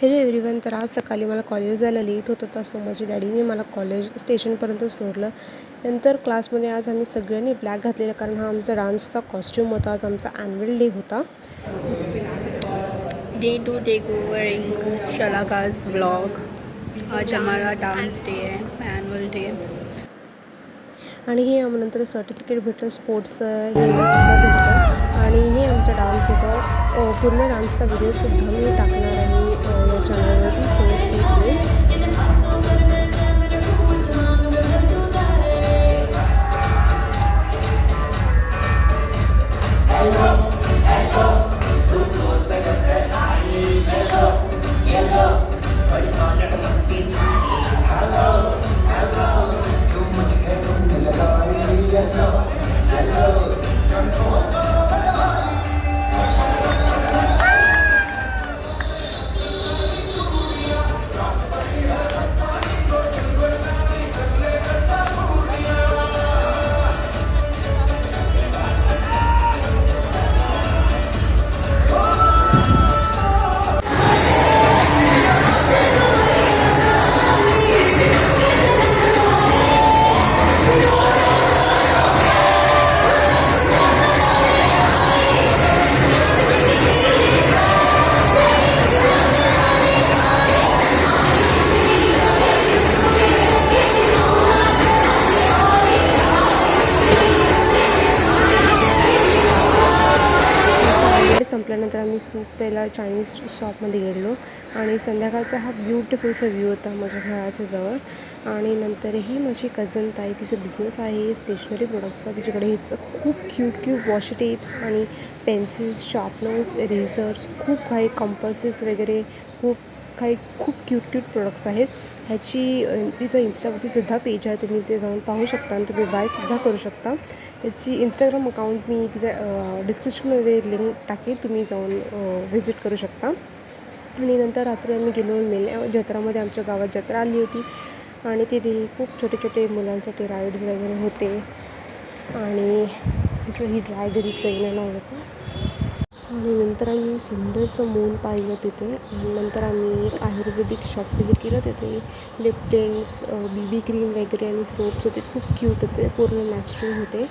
Hello everyone. तर आज सकाळी मला कॉलेज जायला लेट होत होता, सो माझ्या डॅडीने मला कॉलेज स्टेशनपर्यंत सोडलं. नंतर क्लासमध्ये आज आम्ही सगळ्यांनी ब्लॅक घातलेला, कारण हा आमचा डान्सचा कॉस्ट्यूम होता. आज आमचा ॲन्युअल डे होता. Day to day going Shalaka's blog. आज हमारा डांस डे है, ॲन्युअल डे. आणि हे नंतर सर्टिफिकेट भेटलं, स्पोर्ट्स इव्हेंटसुद्धा भेटलं. आणि हे आमचा डान्स होता. पूर्ण डान्सचा व्हिडिओसुद्धा मी टाकणार आहे या चॅनलवरती, सो स्टे ट्यून्ड. संपल्यानंतर आम्ही सूप प्यायला चायनीज शॉपमध्ये गेलो. आणि संध्याकाळचा हा ब्युटिफुलचा व्ह्यू होता माझ्या घराच्या जवळ. आणि नंतरही माझी कझन ताई, तिचं बिझनेस आहे स्टेशनरी प्रोडक्ट्सचा. तिच्याकडे हेच खूप क्यूट वॉश टेप्स आणि पेन्सिल्स, शार्पनर्स, इरेझर्स, खूप काही कंपसेस वगैरे खूप क्यूट प्रोडक्ट्स आहेत. तिचं इंस्टावरती सुद्धा पेज आहे, तुम्ही ते जाऊन पाहू शकता आणि तुम्ही बायसुद्धा करू शकता. त्याची इंस्टाग्राम अकाउंट मी तिच्या डिस्क्रिप्शनमध्ये लिंक टाकेल, तुम्ही जाऊन व्हिजिट करू शकता. आणि नंतर रात्री आम्ही गेलो मेल्या जत्रामध्ये. आमच्या गावात जत्रा आली होती आणि तिथे खूप छोटे मुलांसाठी राईड्स वगैरे होते. आणि ही ड्रायगरी ट्रेन येणार होतं. आणि नंतर आम्ही सुंदरसं मून पाहिलं तिथे. आणि नंतर आम्ही एक आयुर्वेदिक शॉप व्हिजिट केलं. तिथे लिप टिंट्स, BB क्रीम वगैरे आणि सोप्स होते. खूप क्यूट होते, पूर्ण नॅचरल होते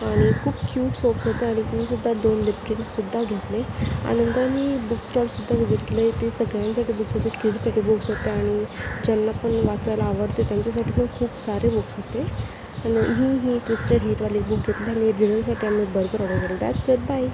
आणि खूप क्यूट सोप्स होते. आणि मी सुद्धा 2 लिप टिंट्ससुद्धा घेतले. आणि नंतर मी बुक स्टॉलसुद्धा व्हिजिट केले. ते सगळ्यांसाठी बुक्स होते, किड्ससाठी बुक्स होते आणि ज्यांना पण वाचायला आवडते त्यांच्यासाठी पण खूप सारे बुक्स होते. आणि ही ट्विस्टेड हिटवाली बुक घेतली आणि डिनरसाठी आम्ही बर्गर ऑर्डर केलं. That's it, bye.